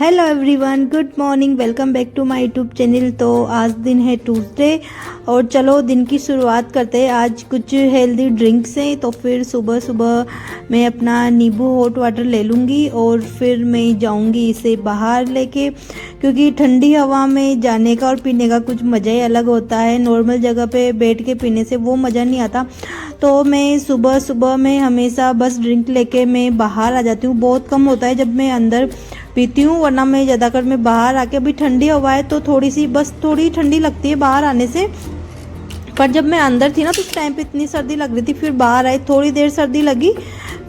Hello everyone, good morning, welcome back to my YouTube channel. तो आज दिन है ट्यूसडे और चलो दिन की शुरुआत करते हैं। आज कुछ हेल्दी ड्रिंक्स हैं, तो फिर सुबह सुबह मैं अपना नींबू हॉट वाटर ले लूँगी और फिर मैं जाऊँगी इसे बाहर लेके, क्योंकि ठंडी हवा में जाने का और पीने का कुछ मज़ा ही अलग होता है। नॉर्मल जगह पे बैठ के पीने से वो मज़ा नहीं आता। तो मैं सुबह सुबह में हमेशा बस ड्रिंक लेके मैं बाहर आ जाती हूँ। बहुत कम होता है जब मैं अंदर पीती हूँ, वरना मैं ज़्यादातर मैं बाहर आके, अभी ठंडी हवा है तो थोड़ी ठंडी लगती है बाहर आने से। पर जब मैं अंदर थी ना तो उस टाइम पे इतनी सर्दी लग रही थी, फिर बाहर आई थोड़ी देर सर्दी लगी,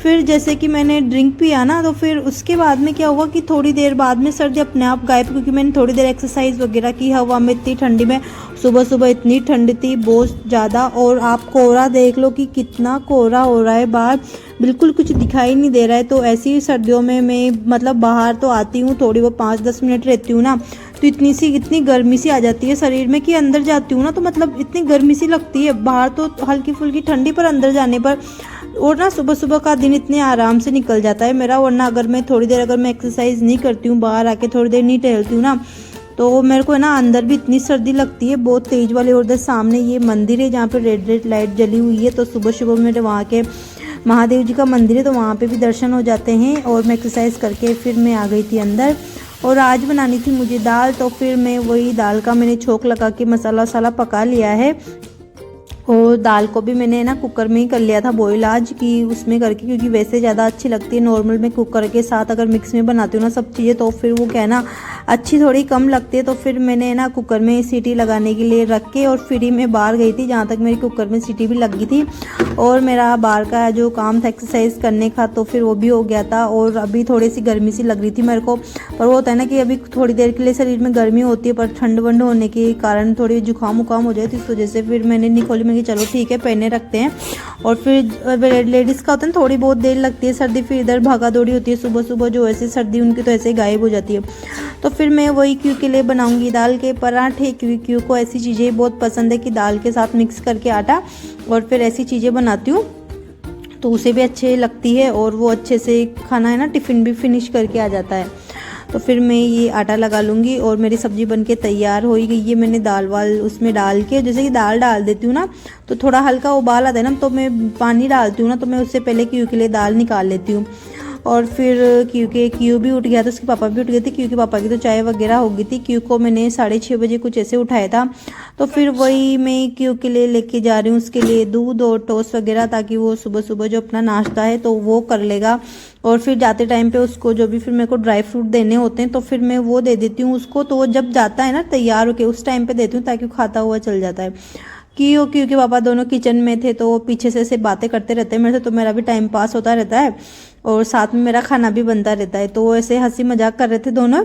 फिर जैसे कि मैंने ड्रिंक पिया ना तो फिर उसके बाद में क्या हुआ कि थोड़ी देर बाद में सर्दी अपने आप गायब, क्योंकि मैंने थोड़ी देर एक्सरसाइज वगैरह की हवा में। इतनी ठंडी में सुबह सुबह इतनी ठंड थी बहुत ज़्यादा। और आप कोहरा देख लो कि कितना कोहरा हो रहा है बाहर, बिल्कुल कुछ दिखाई नहीं दे रहा है। तो ऐसी सर्दियों में मैं मतलब बाहर तो आती हूँ, थोड़ी बहुत 5-10 मिनट रहती हूँ ना, तो इतनी गर्मी सी आ जाती है शरीर में कि अंदर जाती हूँ ना तो मतलब इतनी गर्मी सी लगती है। बाहर तो हल्की फुल्की ठंडी, पर अंदर जाने पर और ना सुबह सुबह का दिन इतने आराम से निकल जाता है मेरा। वरना अगर मैं थोड़ी देर अगर मैं एक्सरसाइज नहीं करती हूँ, बाहर आके थोड़ी देर नहीं टहलती हूँ ना, तो मेरे को है ना अंदर भी इतनी सर्दी लगती है बहुत तेज वाली। और उधर सामने ये मंदिर है जहाँ पे रेड रेड लाइट जली हुई है, तो सुबह सुबह मेरे वहाँ के महादेव जी का मंदिर है, तो वहाँ पे भी दर्शन हो जाते हैं। और मैं एक्सरसाइज करके फिर मैं आ गई थी अंदर। और आज बनानी थी मुझे दाल, तो फिर मैं वही दाल का मैंने छोंक लगा के मसाला वसाला पका लिया है। और दाल को भी मैंने ना कुकर में ही कर लिया था बॉईल आज, कि उसमें करके, क्योंकि वैसे ज़्यादा अच्छी लगती है। नॉर्मल में कुकर के साथ अगर मिक्स में बनाती हूँ ना सब चीज़ें, तो फिर वो क्या है ना अच्छी थोड़ी कम लगती है। तो फिर मैंने ना कुकर में सीटी लगाने के लिए रख के और फिर ही मैं बाहर गई थी, जहाँ तक मेरी कुकर में सीटी भी लग गई थी। और मेरा बाहर का जो काम था एक्सरसाइज करने का, तो फिर वो भी हो गया था। और अभी थोड़ी सी गर्मी सी लग रही थी मेरे को, पर वो होता है ना कि अभी थोड़ी देर के लिए शरीर में गर्मी होती है, पर ठंड वंड होने के कारण थोड़ी जुकाम उकाम हो जाए, तो इस वजह से फिर मैंने नहीं खोली। मैं चलो ठीक है पहने रखते हैं। और फिर लेडीज़ का होता है ना थोड़ी बहुत देर लगती है सर्दी, फिर इधर भागा दौड़ी होती है सुबह सुबह, जो ऐसे सर्दी उनकी तो ऐसे गायब हो जाती है। तो फिर मैं वही क्यू के लिए बनाऊंगी दाल के पराठे, क्योंकि क्यू को ऐसी चीज़ें बहुत पसंद है कि दाल के साथ मिक्स करके आटा और फिर ऐसी चीज़ें बनाती हूँ, तो उसे भी अच्छे लगती है। और वो अच्छे से खाना है ना टिफ़िन भी फिनिश करके आ जाता है। तो फिर मैं ये आटा लगा लूँगी और मेरी सब्ज़ी बनके तैयार हो ही गई है। मैंने दाल वाल उसमें डाल के, जैसे कि दाल डाल देती हूँ ना तो थोड़ा हल्का उबाल आता है ना, तो मैं पानी डालती हूँ ना, तो मैं उससे पहले क्यू के लिए दाल निकाल लेती हूँ। और फिर क्यू भी उठ गया था, उसके पापा भी उठ गए थे। क्यू के पापा की तो चाय वगैरह हो गई थी। क्यू को मैंने 6:30 बजे कुछ ऐसे उठाया था। तो फिर वही मैं क्यू के लिए लेके जा रही हूँ, उसके लिए दूध और टोस्ट वगैरह, ताकि वो सुबह सुबह जो अपना नाश्ता है तो वो कर लेगा। और फिर जाते टाइम पे उसको जो भी फिर मेरे को ड्राई फ्रूट देने होते हैं, तो फिर मैं वो दे देती हूँ उसको। तो वो जब जाता है ना तैयार होके उस टाइम पे देती हूँ, ताकि वो खाता हुआ चल जाता है। क्यों के पापा दोनों किचन में थे, तो वो पीछे से बातें करते रहते हैं मेरे से, तो मेरा भी टाइम पास होता रहता है और साथ में मेरा खाना भी बनता रहता है। तो वो ऐसे हंसी मजाक कर रहे थे दोनों।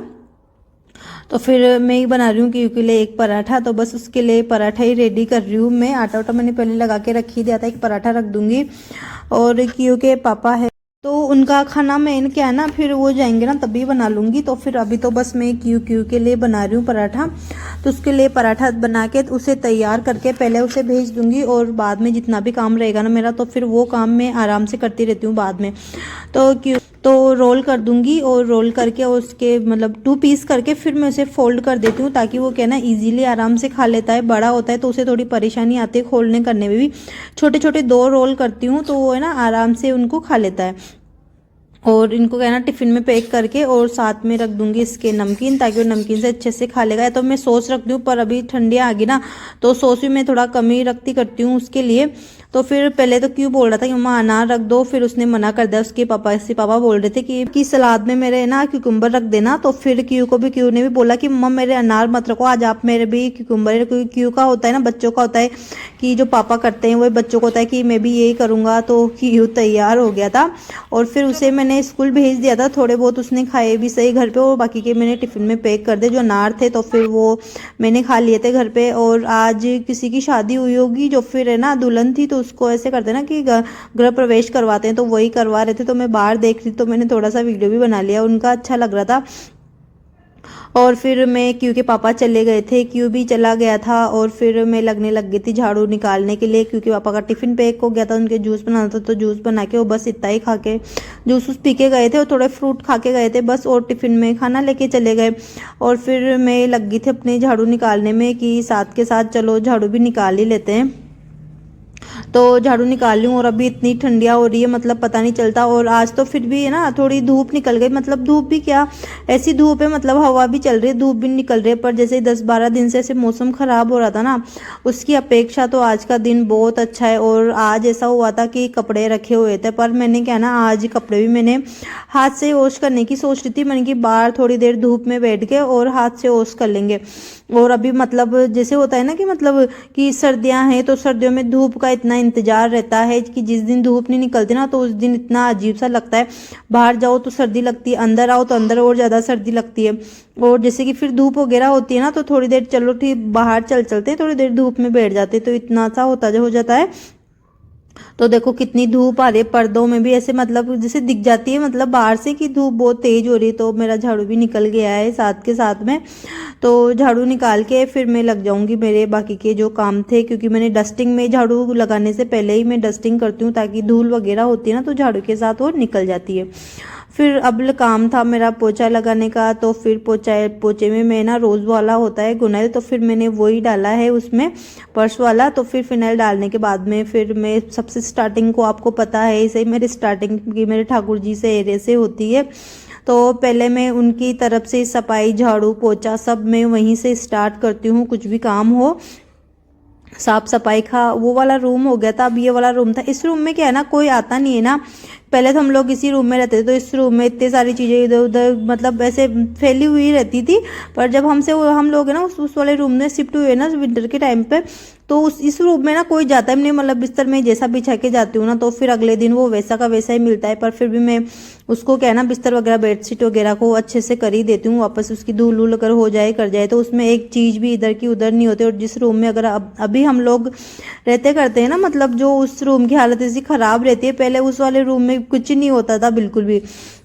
तो फिर मैं ही बना रही हूँ क्यों के लिए एक पराठा, तो बस उसके लिए पराठा ही रेडी कर रही हूँ मैं। आटा वाटा मैंने पहले लगा के रख ही दिया था, एक पराठा रख दूंगी। और क्यों के पापा है तो उनका खाना मैं क्या है ना फिर वो जाएंगे ना तभी बना लूँगी। तो फिर अभी तो बस मैं क्यू के लिए बना रही हूँ पराठा। तो उसके लिए पराठा बना के उसे तैयार करके पहले उसे भेज दूँगी, और बाद में जितना भी काम रहेगा ना मेरा, तो फिर वो काम मैं आराम से करती रहती हूँ बाद में। तो रोल कर दूँगी, और रोल करके उसके मतलब 2 पीस करके फिर मैं उसे फोल्ड कर देती हूँ, ताकि वो क्या ना ईजिली आराम से खा लेता है। बड़ा होता है तो उसे थोड़ी परेशानी आती है खोलने करने में भी। छोटे छोटे 2 रोल करती हूँ तो वो है ना आराम से उनको खा लेता है। और इनको क्या है ना टिफ़िन में पैक करके और साथ में रख दूंगी इसके नमकीन, ताकि वो नमकीन से अच्छे से खा लेगा। या तो मैं सॉस रख दूँ, पर अभी ठंडियाँ आ गई ना तो सॉस भी मैं थोड़ा कम ही करती हूँ उसके लिए। तो फिर पहले तो क्यों बोल रहा था कि मम्मा अनार रख दो, फिर उसने मना कर दिया। उसके पापा बोल रहे थे कि सलाद में मेरे ना क्यूकम्बर रख देना। तो फिर क्यू ने भी बोला कि मम्मा मेरे अनार मत रखो, आज आप मेरे भी क्यूकम्बर, क्योंकि क्यू का होता है ना बच्चों का होता है कि जो पापा करते हैं वो बच्चों को होता है कि मैं भी यही करूँगा। तो क्यू तैयार हो गया था और फिर उसे मैंने स्कूल भेज दिया था। थोड़े बहुत उसने खाए भी सही घर पे, और बाकी के मैंने टिफ़िन में पैक कर दे। जो अनार थे तो फिर वो मैंने खा लिए थे घर पे। और आज किसी की शादी हुई होगी जो फिर है ना दुल्हन थी, तो उसको ऐसे करते ना कि गृह प्रवेश करवाते हैं, तो वही करवा रहे थे। तो मैं बाहर देख रही, तो मैंने थोड़ा सा वीडियो भी बना लिया, उनका अच्छा लग रहा था। और फिर मैं क्यू के पापा चले गए थे, क्यू भी चला गया था और फिर मैं लगने लग गई थी झाड़ू निकालने के लिए, क्योंकि पापा का टिफ़िन पैक हो गया था, उनके जूस बनाना था तो जूस बना के वो बस इतना ही खा के जूस पी के गए थे और थोड़े फ्रूट खा के गए थे बस, और टिफ़िन में खाना लेके चले गए। और फिर मैं लग गई थी अपने झाड़ू निकालने में कि साथ के साथ चलो झाड़ू भी निकाल ही लेते हैं। तो झाड़ू निकाल लूँ और अभी इतनी ठंडिया हो रही है, मतलब पता नहीं चलता। और आज तो फिर भी है ना थोड़ी धूप निकल गई, मतलब धूप भी क्या, ऐसी धूप है, मतलब हवा भी चल रही है, धूप भी निकल रही है, पर जैसे 10-12 दिन से ऐसे मौसम ख़राब हो रहा था ना, उसकी अपेक्षा तो आज का दिन बहुत अच्छा है। और आज ऐसा हुआ था कि कपड़े रखे हुए थे, पर मैंने क्या ना आज कपड़े भी मैंने हाथ से वॉश करने की सोच रही थी, मैंने कि बाहर थोड़ी देर धूप में बैठ के और हाथ से वॉश कर लेंगे। और अभी मतलब जैसे होता है ना कि मतलब कि सर्दियां हैं तो सर्दियों में धूप का इतना इंतजार रहता है कि जिस दिन धूप नहीं निकलती ना तो उस दिन इतना अजीब सा लगता है, बाहर जाओ तो सर्दी लगती है, अंदर आओ तो अंदर और ज़्यादा सर्दी लगती है। और जैसे कि फिर धूप वगैरह होती है ना तो थोड़ी देर चलो ठीक बाहर चलते हैं, थोड़ी देर धूप में बैठ जाते हैं तो इतना सा हो जाता है। तो देखो कितनी धूप आ रही है, पर्दों में भी ऐसे मतलब जैसे दिख जाती है, मतलब बाहर से कि धूप बहुत तेज हो रही है। तो मेरा झाड़ू भी निकल गया है साथ के साथ में, तो झाड़ू निकाल के फिर मैं लग जाऊंगी मेरे बाकी के जो काम थे, क्योंकि मैंने डस्टिंग में झाड़ू लगाने से पहले ही मैं डस्टिंग करती हूँ ताकि धूल वगैरह होती है ना तो झाड़ू के साथ वो निकल जाती है। फिर अब काम था मेरा पोछा लगाने का, तो फिर पोछे में मैं ना रोज़ वाला होता है गुनाइल, तो फिर मैंने वही डाला है उसमें पर्स वाला। तो फिर फिनाइल डालने के बाद में फिर मैं सबसे स्टार्टिंग को आपको पता है इसे ही मेरी स्टार्टिंग की मेरे ठाकुर जी से एरिया से होती है, तो पहले मैं उनकी तरफ से सफाई झाड़ू पोछा सब मैं वहीं से स्टार्ट करती हूँ, कुछ भी काम हो। साफ सफाई का वो वाला रूम हो गया था, अब ये वाला रूम था। इस रूम में क्या है ना कोई आता नहीं है ना, पहले तो हम लोग इसी रूम में रहते थे तो इस रूम में इतनी सारी चीज़ें इधर उधर मतलब ऐसे फैली हुई रहती थी। पर जब हम लोग है ना उस वाले रूम में शिफ्ट हुए ना विंटर के टाइम पे, तो इस रूम में ना कोई जाता ही नहीं, मतलब बिस्तर में जैसा बिछा के जाती हूँ ना तो फिर अगले दिन वो वैसा का वैसा ही मिलता है। पर फिर भी मैं उसको क्या है ना बिस्तर वगैरह बेडशीट वगैरह को अच्छे से कर ही देती हूँ, वापस उसकी धूल वूल अगर हो जाए कर जाए तो उसमें एक चीज़ भी इधर की उधर नहीं होती। और जिस रूम में अगर अभी हम लोग रहते करते हैं ना, मतलब जो उस रूम की हालत ऐसी ख़राब रहती है, पहले उस वाले रूम में कुछ नहीं होता था बिल्कुल भी।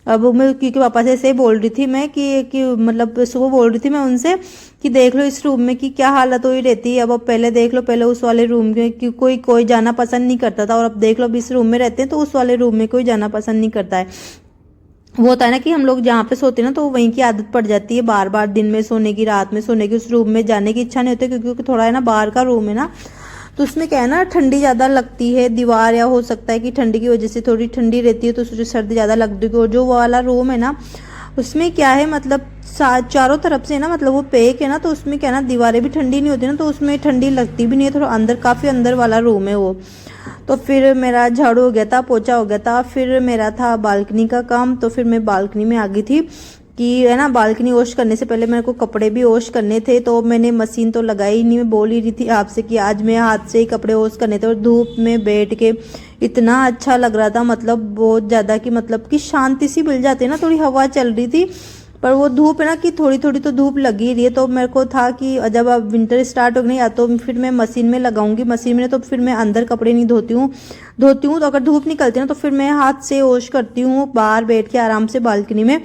अब मैं क्योंकि पापा से ऐसे ही बोल रही थी मैं कि मतलब सुबह बोल रही थी मैं उनसे कि देख लो इस रूम में की क्या हालत हुई रहती है। अब पहले देख लो, पहले उस वाले रूम में कि कोई जाना पसंद नहीं करता था, और अब देख लो अब इस रूम में रहते हैं तो उस वाले रूम में कोई जाना पसंद नहीं करता है। वो होता है ना कि हम लोग जहाँ पे सोते हैं ना तो वहीं की आदत पड़ जाती है, बार बार दिन में सोने की रात में सोने की, उस रूम में जाने की इच्छा नहीं होती, क्योंकि थोड़ा है ना बाहर का रूम है ना तो उसमें क्या है ना ठंडी ज़्यादा लगती है दीवार, या हो सकता है कि ठंडी की वजह से थोड़ी ठंडी रहती है तो उसमें सर्दी ज़्यादा लगती है। और जो वाला रूम है ना उसमें क्या है मतलब चारों तरफ से ना मतलब वो पैक है ना, तो उसमें क्या है ना दीवारें भी ठंडी नहीं होती ना तो उसमें ठंडी लगती भी नहीं है, थोड़ा अंदर काफ़ी अंदर वाला रूम है वो। तो फिर मेरा झाड़ू हो गया था, पोछा हो गया था, फिर मेरा था बालकनी का काम। तो फिर मैं बालकनी में आ गई थी कि है ना बालकनी वॉश करने से पहले मेरे को कपड़े भी वॉश करने थे, तो मैंने मशीन तो लगाई ही नहीं। मैं बोल ही रही थी आपसे कि आज मैं हाथ से ही कपड़े वॉश करने थे, और धूप में बैठ के इतना अच्छा लग रहा था, मतलब बहुत ज़्यादा कि मतलब कि शांति सी मिल जाती है ना, थोड़ी हवा चल रही थी पर वो धूप है ना कि थोड़ी थोड़ी तो धूप लगी रही है। तो मेरे को था कि जब अब विंटर स्टार्ट हो गई या तो फिर मैं मशीन में लगाऊंगी, मशीन में तो फिर मैं अंदर कपड़े नहीं धोती हूँ तो अगर धूप निकलती है ना तो फिर मैं हाथ से वॉश करती हूँ बाहर बैठ के आराम से बालकनी में,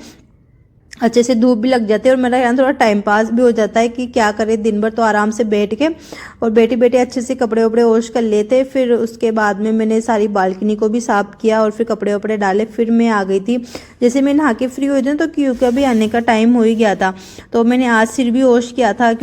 अच्छे से धूप भी लग जाती है और मेरा यहाँ थोड़ा टाइम पास भी हो जाता है कि क्या करें दिन भर, तो आराम से बैठ के और बैठे बैठे अच्छे से कपड़े वपड़े वॉश कर लेते। फिर उसके बाद में मैंने सारी बालकनी को भी साफ किया और फिर कपड़े वपड़े डाले, फिर मैं आ गई थी। जैसे मैं नहा के फ्री हुई थी तो क्यों का भी आने का टाइम हो ही गया था, तो मैंने आज सिर भी वॉश किया था।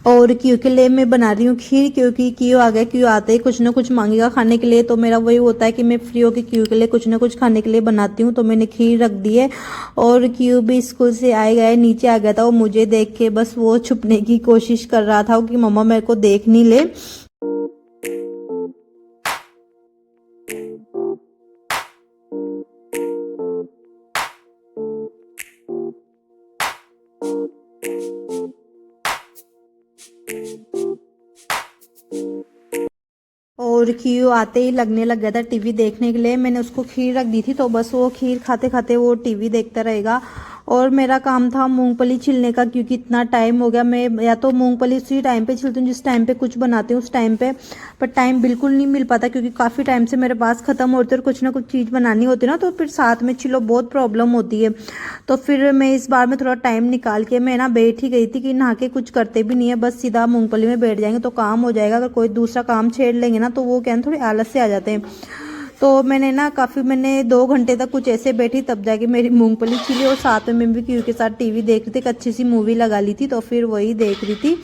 और क्यू के लिए मैं बना रही हूँ खीर, क्योंकि क्यू आ गया, क्यू आते ही कुछ ना कुछ मांगेगा खाने के लिए, तो मेरा वही होता है कि मैं फ्री होकर क्यू के लिए कुछ ना कुछ खाने के लिए बनाती हूँ। तो मैंने खीर रख दी है और क्यू भी स्कूल से आए गए नीचे आ गया था, वो मुझे देख के बस वो छुपने की कोशिश कर रहा था कि मम्मा मेरे को देख नहीं ले। और क्यू आते ही लगने लग गया था टीवी देखने के लिए, मैंने उसको खीर रख दी थी तो बस वो खीर खाते खाते वो टीवी देखता रहेगा। और मेरा काम था मूंगफली छिलने का, क्योंकि इतना टाइम हो गया। मैं या तो मूंगफली उसी टाइम पे छिलती हूँ जिस टाइम पे कुछ बनाती हूँ उस टाइम पे, पर टाइम बिल्कुल नहीं मिल पाता क्योंकि काफ़ी टाइम से मेरे पास ख़त्म होते और कुछ ना कुछ चीज़ बनानी होती है ना, तो फिर साथ में छिलो बहुत प्रॉब्लम होती है। तो फिर मैं इस बार में थोड़ा टाइम निकाल के मैं ना बैठ ही गई थी कि नहा के कुछ करते भी नहीं है, बस सीधा मूंगफली में बैठ जाएंगे तो काम हो जाएगा। अगर कोई दूसरा काम छेड़ लेंगे ना तो वो क्या थोड़े आलस से आ जाते हैं। तो मैंने 2 घंटे तक कुछ ऐसे बैठी, तब जाके मेरी मूंगफली छिली। और साथ में मैं भी क्यू के साथ टीवी देख रही थी, एक अच्छी सी मूवी लगा ली थी तो फिर वही देख रही थी।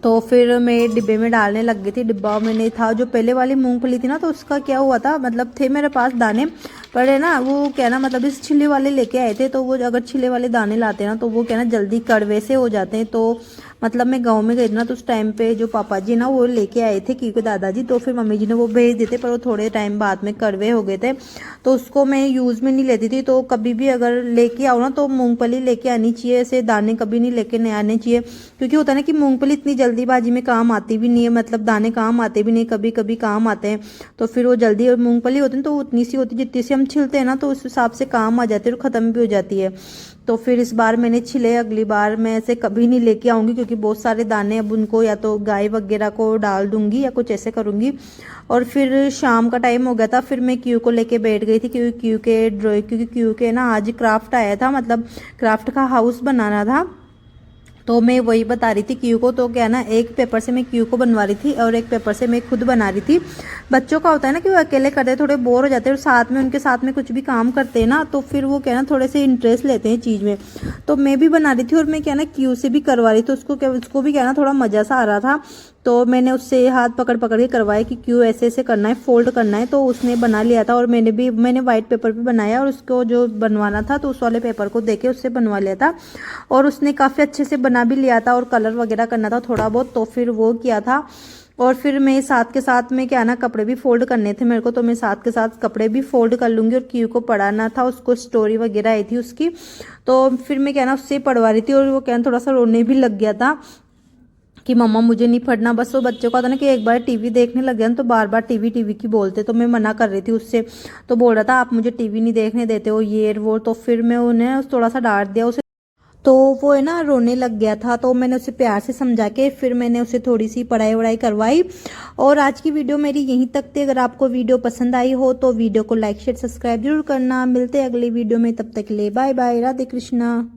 तो फिर मैं डिब्बे में डालने लग गई थी। डिब्बा मैंने था जो पहले वाली मूंगफली थी ना, तो उसका क्या हुआ था, मतलब थे मेरे पास दाने, पर है ना वो क्या ना, मतलब इस छिले वाले लेके आए थे, तो वो अगर छिले वाले दाने लाते हैं ना तो वो क्या ना जल्दी कड़वे से हो जाते हैं। तो मतलब मैं गांव में गई थी ना, तो उस टाइम पे जो पापा जी ना वो लेके आए थे क्योंकि दादाजी, तो फिर मम्मी जी ने वो भेज दिए थे, पर वो थोड़े टाइम बाद में कड़वे हो गए थे, तो उसको मैं यूज़ में नहीं लेती थी। तो कभी भी अगर लेके आओ ना तो मूंगफली लेके आनी चाहिए, ऐसे दाने कभी नहीं लेके नहीं आने चाहिए, क्योंकि होता है ना कि मूंगफली इतनी जल्दीबाजी में काम आती भी नहीं है, मतलब दाने काम आते भी नहीं, कभी कभी काम आते हैं। तो फिर वो जल्दी मूंगफली होती है तो उतनी सी होती है जितनी सी हम छिलते हैं ना, तो उस हिसाब से काम आ जाती है और ख़त्म भी हो जाती है। तो फिर इस बार मैंने छिले, अगली बार मैं ऐसे कभी नहीं लेके आऊँगी क्योंकि बहुत सारे दाने, अब उनको या तो गाय वगैरह को डाल दूंगी या कुछ ऐसे करूँगी। और फिर शाम का टाइम हो गया था, फिर मैं क्यू को लेके बैठ गई थी क्योंकि क्यू के ना आज क्राफ्ट आया था, मतलब क्राफ्ट का हाउस बनाना था। तो मैं वही बता रही थी क्यू को, तो क्या ना एक पेपर से मैं क्यू को बनवा रही थी और एक पेपर से मैं खुद बना रही थी। बच्चों का होता है ना कि वो अकेले करते हैं, थोड़े बोर हो जाते हैं, और साथ में उनके साथ में कुछ भी काम करते हैं ना तो फिर वो क्या ना थोड़े से इंटरेस्ट लेते हैं चीज़ में। तो मैं भी बना रही थी और मैं क्या ना क्यू से भी करवा रही थी, उसको भी क्या ना थोड़ा मज़ा सा आ रहा था। तो मैंने उससे हाथ पकड़ पकड़ के करवाया कि क्यों ऐसे ऐसे करना है, फोल्ड करना है, तो उसने बना लिया था। और मैंने वाइट पेपर पे बनाया और उसको जो बनवाना था तो उस वाले पेपर को देके उससे बनवा लिया था, और उसने काफ़ी अच्छे से बना भी लिया था। और कलर वगैरह करना था थोड़ा बहुत, तो फिर वो किया था। और फिर मैं साथ के साथ में क्या ना कपड़े भी फोल्ड करने थे मेरे को, तो मैं साथ के साथ कपड़े भी फोल्ड कर लूँगी। और क्यू को पढ़ाना था, उसको स्टोरी वगैरह आई थी उसकी, तो फिर मैं क्या ना उससे पढ़वा रही थी। और वो क्या थोड़ा सा रोने भी लग गया था कि मम्मा मुझे नहीं पढ़ना। बस वो बच्चों का था ना कि एक बार टीवी देखने लग गया ना तो बार बार टीवी टीवी की बोलते, तो मैं मना कर रही थी उससे। तो बोल रहा था आप मुझे टीवी नहीं देखने देते हो ये वो, तो फिर मैं उन्हें थोड़ा सा डांट दिया उसे। तो वो है ना रोने लग गया था, तो मैंने उसे प्यार से समझा के फिर मैंने उसे थोड़ी सी पढ़ाई वढ़ाई करवाई। और आज की वीडियो मेरी यहीं तक थी। अगर आपको वीडियो पसंद आई हो तो वीडियो को लाइक शेयर सब्सक्राइब जरूर करना। मिलते हैं अगली वीडियो में, तब तक के लिए बाय बाय, राधे कृष्णा।